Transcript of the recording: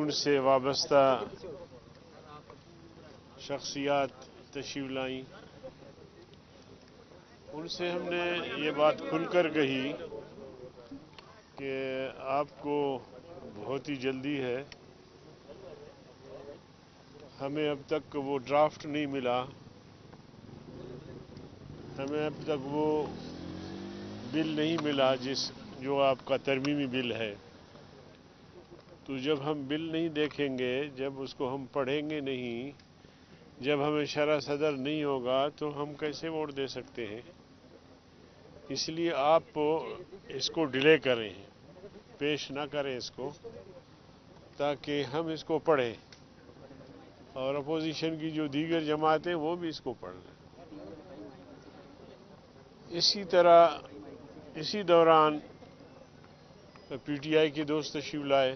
ان سے وابستہ شخصیات تشریف لائیں، ان سے ہم نے یہ بات کھل کر کہی کہ آپ کو بہت ہی جلدی ہے، ہمیں اب تک وہ ڈرافٹ نہیں ملا، ہمیں اب تک وہ بل نہیں ملا جو آپ کا ترمیمی بل ہے، تو جب ہم بل نہیں دیکھیں گے، جب اس کو ہم پڑھیں گے نہیں، جب ہمیں شرح صدر نہیں ہوگا تو ہم کیسے ووٹ دے سکتے ہیں؟ اس لیے آپ اس کو ڈیلے کریں، پیش نہ کریں اس کو، تاکہ ہم اس کو پڑھیں اور اپوزیشن کی جو دیگر جماعتیں وہ بھی اس کو پڑھ لیں۔ اسی طرح اسی دوران پی ٹی آئی کے دوست تشریف لائے،